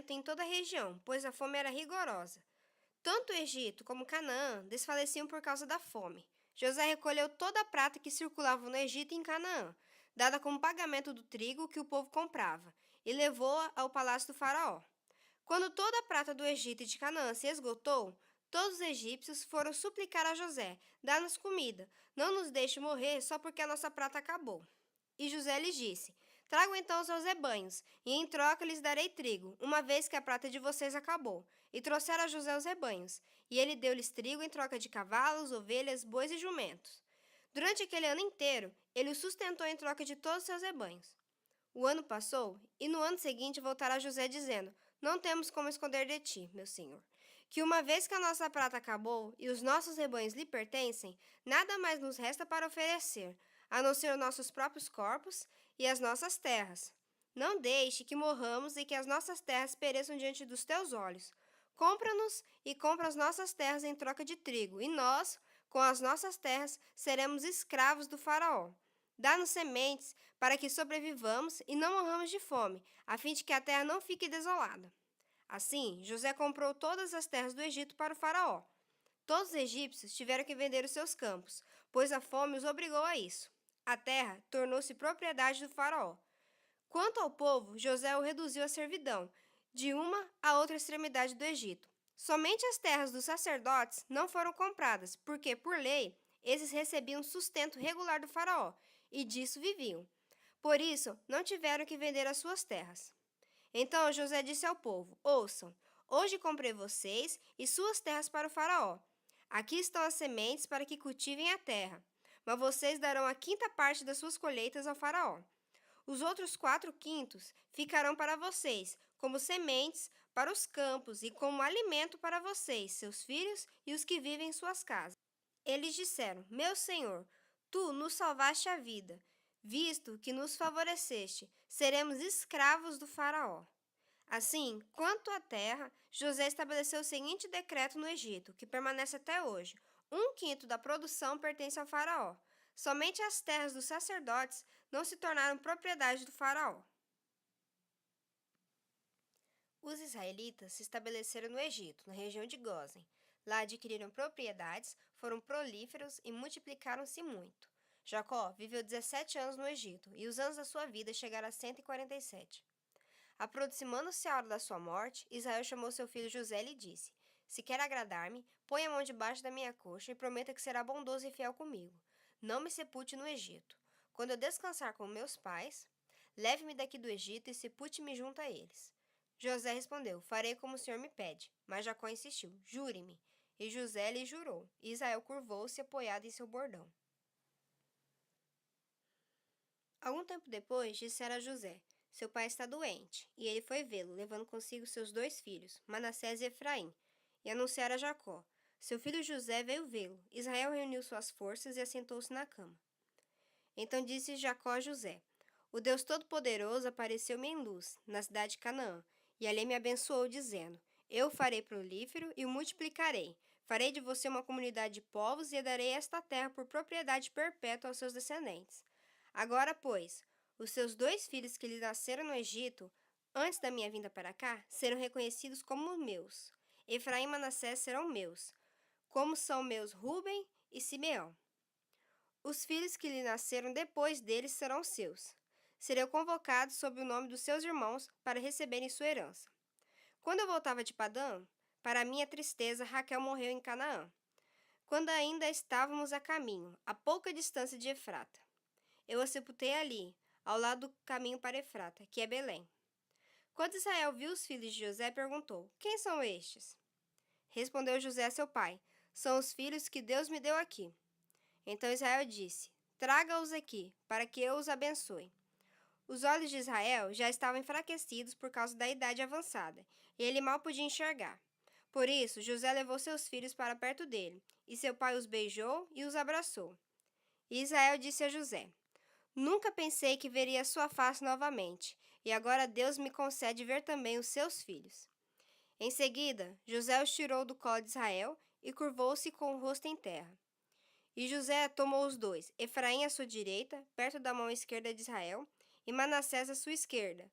alimento em toda a região, pois a fome era rigorosa. Tanto o Egito como Canaã desfaleciam por causa da fome. José recolheu toda a prata que circulava no Egito e em Canaã, dada como pagamento do trigo que o povo comprava, e levou-a ao palácio do faraó. Quando toda a prata do Egito e de Canaã se esgotou, todos os egípcios foram suplicar a José: dá-nos comida, não nos deixe morrer só porque a nossa prata acabou. E José lhes disse: tragam então os seus rebanhos, e em troca lhes darei trigo, uma vez que a prata de vocês acabou. E trouxeram a José os rebanhos, e ele deu-lhes trigo em troca de cavalos, ovelhas, bois e jumentos. Durante aquele ano inteiro, ele os sustentou em troca de todos os seus rebanhos. O ano passou, e no ano seguinte voltaram a José dizendo: não temos como esconder de ti, meu senhor, que uma vez que a nossa prata acabou e os nossos rebanhos lhe pertencem, nada mais nos resta para oferecer, a não ser os nossos próprios corpos e as nossas terras. Não deixe que morramos e que as nossas terras pereçam diante dos teus olhos. Compra-nos e compra as nossas terras em troca de trigo, e nós, com as nossas terras, seremos escravos do faraó. Dá-nos sementes para que sobrevivamos e não morramos de fome, a fim de que a terra não fique desolada. Assim, José comprou todas as terras do Egito para o faraó. Todos os egípcios tiveram que vender os seus campos, pois a fome os obrigou a isso. A terra tornou-se propriedade do faraó. Quanto ao povo, José o reduziu à servidão, de uma à outra extremidade do Egito. Somente as terras dos sacerdotes não foram compradas, porque, por lei, esses recebiam sustento regular do faraó, e disso viviam. Por isso, não tiveram que vender as suas terras. Então José disse ao povo: ouçam, hoje comprei vocês e suas terras para o faraó. Aqui estão as sementes para que cultivem a terra, mas vocês darão a quinta parte das suas colheitas ao faraó. Os outros 4/5 ficarão para vocês, como sementes para os campos e como alimento para vocês, seus filhos e os que vivem em suas casas. Eles disseram: meu senhor, tu nos salvaste a vida. Visto que nos favoreceste, seremos escravos do faraó. Assim, quanto à terra, José estabeleceu o seguinte decreto no Egito, que permanece até hoje: 1/5 da produção pertence ao faraó. Somente as terras dos sacerdotes não se tornaram propriedade do faraó. Os israelitas se estabeleceram no Egito, na região de Gósen. Lá adquiriram propriedades, foram prolíferos e multiplicaram-se muito. Jacó viveu 17 anos no Egito, e os anos da sua vida chegaram a 147. Aproximando-se a hora da sua morte, Israel chamou seu filho José e lhe disse: se quer agradar-me, põe a mão debaixo da minha coxa e prometa que será bondoso e fiel comigo. Não me sepulte no Egito. Quando eu descansar com meus pais, leve-me daqui do Egito e sepulte-me junto a eles. José respondeu: farei como o senhor me pede. Mas Jacó insistiu: jure-me. E José lhe jurou. E Israel curvou-se apoiado em seu bordão. Algum tempo depois, disseram a José: seu pai está doente. E ele foi vê-lo, levando consigo seus 2 filhos, Manassés e Efraim, e anunciaram a Jacó: seu filho José veio vê-lo. Israel reuniu suas forças e assentou-se na cama. Então disse Jacó a José: o Deus Todo-Poderoso apareceu-me em luz, na cidade de Canaã, e ali me abençoou, dizendo: eu farei prolífero e o multiplicarei. Farei de você uma comunidade de povos e darei esta terra por propriedade perpétua aos seus descendentes. Agora, pois, os seus 2 filhos que lhe nasceram no Egito, antes da minha vinda para cá, serão reconhecidos como meus. Efraim e Manassés serão meus, como são meus Ruben e Simeão. Os filhos que lhe nasceram depois deles serão seus. Serão convocados sob o nome dos seus irmãos para receberem sua herança. Quando eu voltava de Padã, para minha tristeza, Raquel morreu em Canaã, quando ainda estávamos a caminho, a pouca distância de Efrata. Eu a sepultei ali, ao lado do caminho para Efrata, que é Belém. Quando Israel viu os filhos de José, perguntou: quem são estes? Respondeu José a seu pai: são os filhos que Deus me deu aqui. Então Israel disse: traga-os aqui, para que eu os abençoe. Os olhos de Israel já estavam enfraquecidos por causa da idade avançada, e ele mal podia enxergar. Por isso, José levou seus filhos para perto dele, e seu pai os beijou e os abraçou. E Israel disse a José: nunca pensei que veria sua face novamente, e agora Deus me concede ver também os seus filhos. Em seguida, José os tirou do colo de Israel e curvou-se com o rosto em terra. E José tomou os 2, Efraim à sua direita, perto da mão esquerda de Israel, e Manassés à sua esquerda,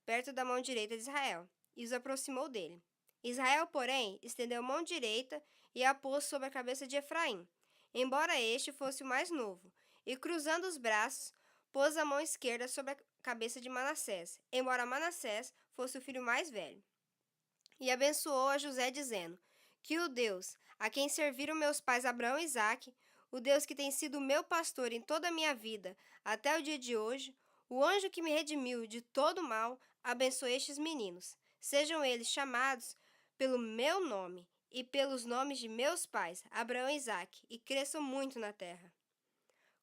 perto da mão direita de Israel. e os aproximou dele. Israel, porém, estendeu a mão direita e a pôs sobre a cabeça de Efraim, embora este fosse o mais novo, e cruzando os braços, pôs a mão esquerda sobre a cabeça de Manassés, embora Manassés fosse o filho mais velho. E abençoou a José, dizendo: Que o Deus, a quem serviram meus pais Abraão e Isaque, o Deus que tem sido meu pastor em toda a minha vida, até o dia de hoje, o anjo que me redimiu de todo mal, abençoe estes meninos. Sejam eles chamados pelo meu nome e pelos nomes de meus pais, Abraão e Isaque, e cresçam muito na terra.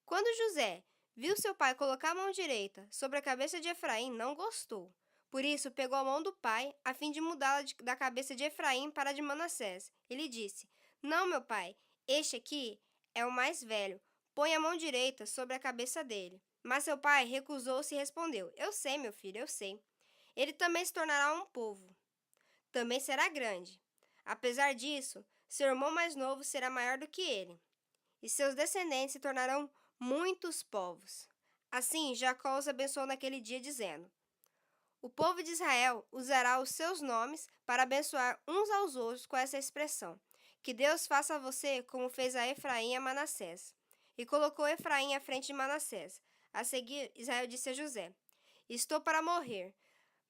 Quando José viu seu pai colocar a mão direita sobre a cabeça de Efraim, não gostou. Por isso, pegou a mão do pai, a fim de mudá-la da cabeça de Efraim para a de Manassés. E lhe disse: Não, meu pai, este aqui é o mais velho. Põe a mão direita sobre a cabeça dele. Mas seu pai recusou-se e respondeu: Eu sei, meu filho, eu sei. Ele também se tornará um povo. Também será grande. Apesar disso, seu irmão mais novo será maior do que ele, e seus descendentes se tornarão muitos povos. Assim, Jacó os abençoou naquele dia, dizendo: O povo de Israel usará os seus nomes para abençoar uns aos outros com essa expressão: Que Deus faça a você como fez a Efraim e a Manassés. E colocou Efraim à frente de Manassés. A seguir, Israel disse a José: Estou para morrer,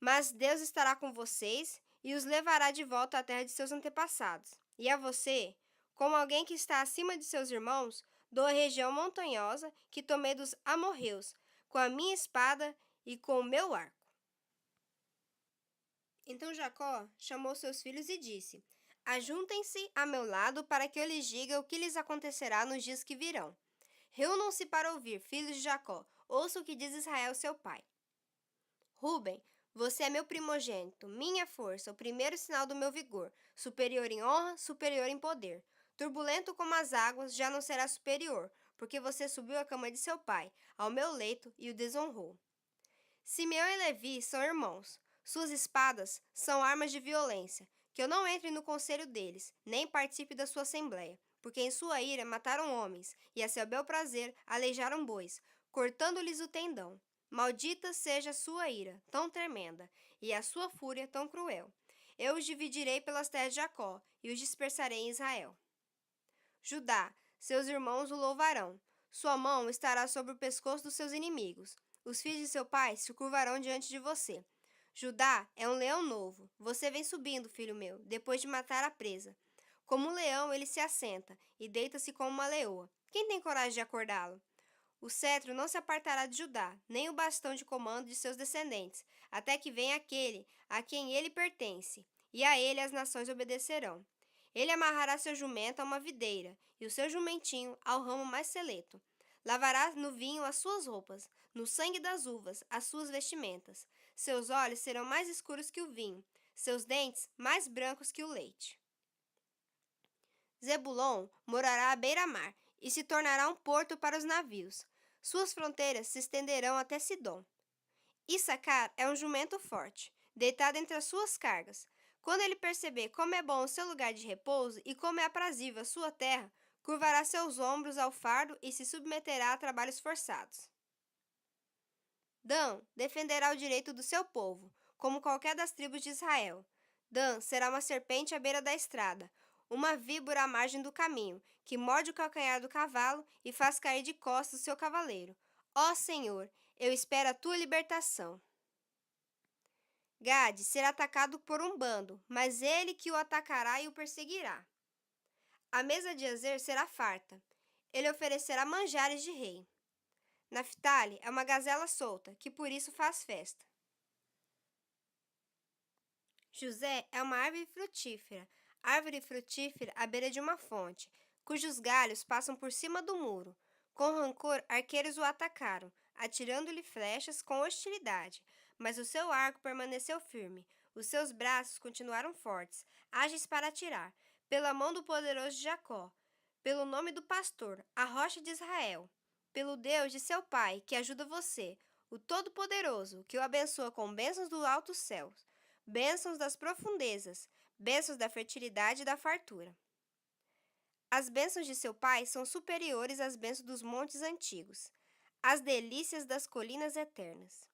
mas Deus estará com vocês e os levará de volta à terra de seus antepassados. E a você, como alguém que está acima de seus irmãos, dou a região montanhosa que tomei dos amorreus, com a minha espada e com o meu arco. Então Jacó chamou seus filhos e disse: Ajuntem-se a meu lado para que eu lhes diga o que lhes acontecerá nos dias que virão. Reúnam-se para ouvir, filhos de Jacó, ouça o que diz Israel, seu pai. Ruben, você é meu primogênito, minha força, o primeiro sinal do meu vigor, superior em honra, superior em poder. Turbulento como as águas, já não será superior, porque você subiu à cama de seu pai, ao meu leito, e o desonrou. Simeão e Levi são irmãos. Suas espadas são armas de violência. Que eu não entre no conselho deles, nem participe da sua assembleia, porque em sua ira mataram homens, e a seu bel prazer aleijaram bois, cortando-lhes o tendão. Maldita seja a sua ira, tão tremenda, e a sua fúria, tão cruel. Eu os dividirei pelas terras de Jacó, e os dispersarei em Israel. Judá, seus irmãos o louvarão. Sua mão estará sobre o pescoço dos seus inimigos. Os filhos de seu pai se curvarão diante de você. Judá é um leão novo. Você vem subindo, filho meu, depois de matar a presa. Como um leão, ele se assenta e deita-se como uma leoa. Quem tem coragem de acordá-lo? O cetro não se apartará de Judá, nem o bastão de comando de seus descendentes, até que venha aquele a quem ele pertence, e a ele as nações obedecerão. Ele amarrará seu jumento a uma videira, e o seu jumentinho ao ramo mais seleto. Lavará no vinho as suas roupas, no sangue das uvas as suas vestimentas. Seus olhos serão mais escuros que o vinho, seus dentes mais brancos que o leite. Zebulon morará à beira-mar e se tornará um porto para os navios. Suas fronteiras se estenderão até Sidom. Issacar é um jumento forte, deitado entre as suas cargas. Quando ele perceber como é bom o seu lugar de repouso e como é aprazível a sua terra, curvará seus ombros ao fardo e se submeterá a trabalhos forçados. Dan defenderá o direito do seu povo, como qualquer das tribos de Israel. Dan será uma serpente à beira da estrada, uma víbora à margem do caminho, que morde o calcanhar do cavalo e faz cair de costas o seu cavaleiro. Ó Senhor, eu espero a tua libertação. Gade será atacado por um bando, mas ele que o atacará e o perseguirá. A mesa de Azer será farta. Ele oferecerá manjares de rei. Naftali é uma gazela solta, que por isso faz festa. José é uma árvore frutífera à beira de uma fonte, cujos galhos passam por cima do muro. Com rancor, arqueiros o atacaram, atirando-lhe flechas com hostilidade, mas o seu arco permaneceu firme, os seus braços continuaram fortes, ágeis para atirar, pela mão do poderoso Jacó, pelo nome do pastor, a rocha de Israel, pelo Deus de seu pai, que ajuda você, o Todo-Poderoso, que o abençoa com bênçãos do alto céu, bênçãos das profundezas, bênçãos da fertilidade e da fartura. As bênçãos de seu pai são superiores às bênçãos dos montes antigos, às delícias das colinas eternas.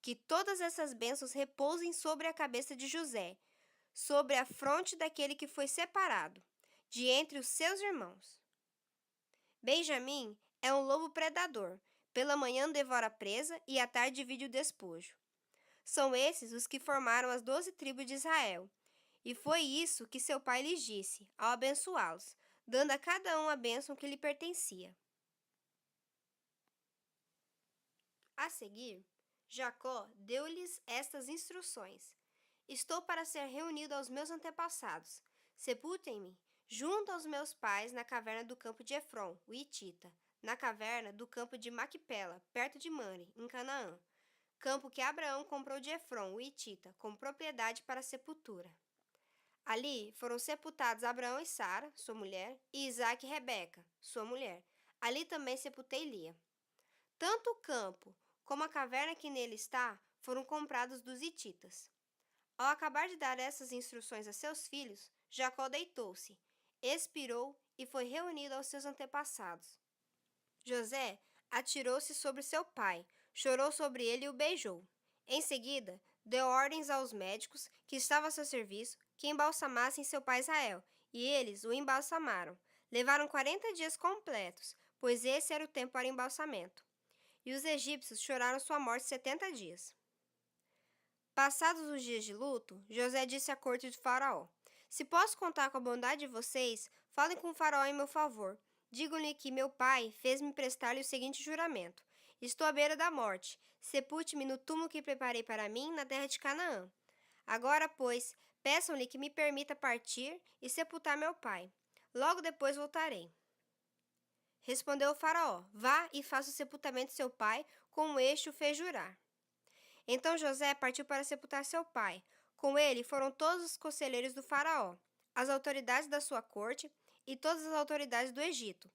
Que todas essas bênçãos repousem sobre a cabeça de José, sobre a fronte daquele que foi separado, de entre os seus irmãos. Benjamim é um lobo predador. Pela manhã devora a presa e à tarde divide o despojo. São esses os que formaram as 12 tribos de Israel. E foi isso que seu pai lhes disse, ao abençoá-los, dando a cada um a bênção que lhe pertencia. A seguir, Jacó deu-lhes estas instruções: Estou para ser reunido aos meus antepassados. Sepultem-me junto aos meus pais na caverna do campo de Efron, o Hitita, na caverna do campo de Maquipela, perto de Mane, em Canaã, campo que Abraão comprou de Efron, o Hitita, como propriedade para sepultura. Ali foram sepultados Abraão e Sara, sua mulher, e Isaque e Rebeca, sua mulher. Ali também sepultei Lia. Tanto o campo como a caverna que nele está foram comprados dos hititas. Ao acabar de dar essas instruções a seus filhos, Jacó deitou-se, expirou e foi reunido aos seus antepassados. José atirou-se sobre seu pai, chorou sobre ele e o beijou. Em seguida, deu ordens aos médicos que estavam a seu serviço que embalsamassem seu pai Israel, e eles o embalsamaram. Levaram 40 dias completos, pois esse era o tempo para embalsamento. E os egípcios choraram sua morte 70 dias. Passados os dias de luto, José disse à corte de Faraó: Se posso contar com a bondade de vocês, falem com o Faraó em meu favor. Digam-lhe que meu pai fez-me prestar-lhe o seguinte juramento: Estou à beira da morte. Sepulte-me no túmulo que preparei para mim na terra de Canaã. Agora, pois, peçam-lhe que me permita partir e sepultar meu pai. Logo depois voltarei. Respondeu o Faraó: Vá e faça o sepultamento de seu pai, como este o fez jurar. Então José partiu para sepultar seu pai. Com ele foram todos os conselheiros do Faraó, as autoridades da sua corte e todas as autoridades do Egito.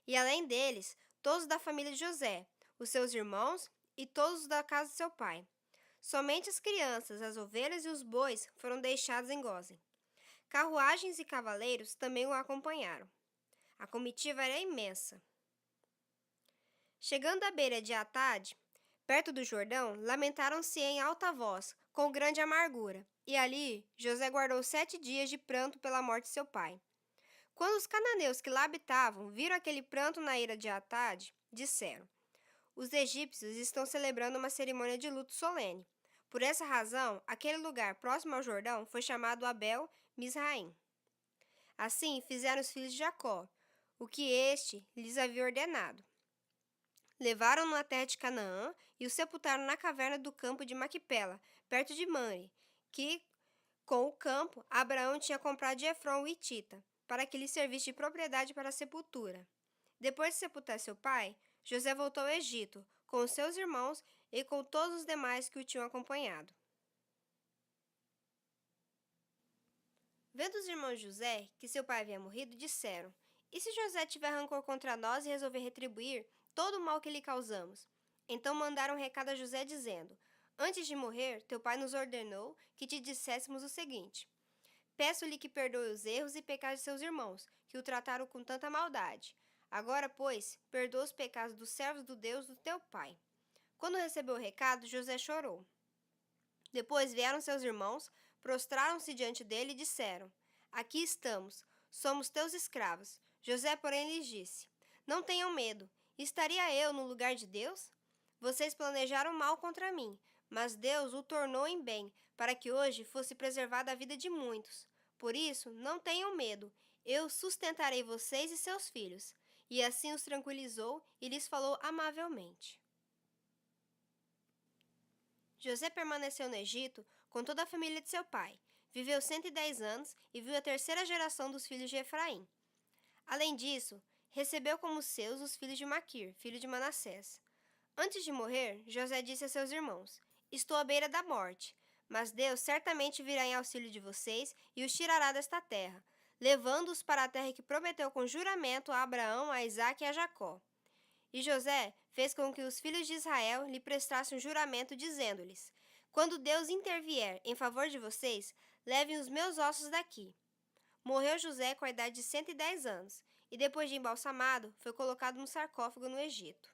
E além deles, todos da família de José, os seus irmãos e todos da casa de seu pai. Somente as crianças, as ovelhas e os bois foram deixados em Gósen. Carruagens e cavaleiros também o acompanharam. A comitiva era imensa. Chegando à beira de Atade, perto do Jordão, lamentaram-se em alta voz, com grande amargura. E ali José guardou 7 dias de pranto pela morte de seu pai. Quando os cananeus que lá habitavam viram aquele pranto na ira de Atade, disseram: Os egípcios estão celebrando uma cerimônia de luto solene. Por essa razão, aquele lugar próximo ao Jordão foi chamado Abel-Misraim. Assim fizeram os filhos de Jacó, o que este lhes havia ordenado. Levaram-no à terra de Canaã e o sepultaram na caverna do campo de Maquipela, perto de Mane, que, com o campo, Abraão tinha comprado de Efron o Hitita, para que lhe servisse de propriedade para a sepultura. Depois de sepultar seu pai, José voltou ao Egito, com os seus irmãos e com todos os demais que o tinham acompanhado. Vendo os irmãos de José que seu pai havia morrido, disseram: E se José tiver rancor contra nós e resolver retribuir todo o mal que lhe causamos? Então mandaram um recado a José dizendo: Antes de morrer, teu pai nos ordenou que te disséssemos o seguinte: Peço-lhe que perdoe os erros e pecados de seus irmãos, que o trataram com tanta maldade. Agora, pois, perdoa os pecados dos servos do Deus do teu pai. Quando recebeu o recado, José chorou. Depois vieram seus irmãos, prostraram-se diante dele e disseram: Aqui estamos, somos teus escravos. José, porém, lhes disse: Não tenham medo. Estaria eu no lugar de Deus? Vocês planejaram mal contra mim, mas Deus o tornou em bem, para que hoje fosse preservada a vida de muitos. Por isso, não tenham medo. Eu sustentarei vocês e seus filhos. E assim os tranquilizou e lhes falou amavelmente. José permaneceu no Egito com toda a família de seu pai. Viveu 110 anos e viu a terceira geração dos filhos de Efraim. Além disso, recebeu como seus os filhos de Maquir, filho de Manassés. Antes de morrer, José disse a seus irmãos: Estou à beira da morte, mas Deus certamente virá em auxílio de vocês e os tirará desta terra, levando-os para a terra que prometeu com juramento a Abraão, a Isaque e a Jacó. E José fez com que os filhos de Israel lhe prestassem um juramento, dizendo-lhes: Quando Deus intervier em favor de vocês, levem os meus ossos daqui. Morreu José com a idade de 110 anos, e depois de embalsamado, foi colocado num sarcófago no Egito.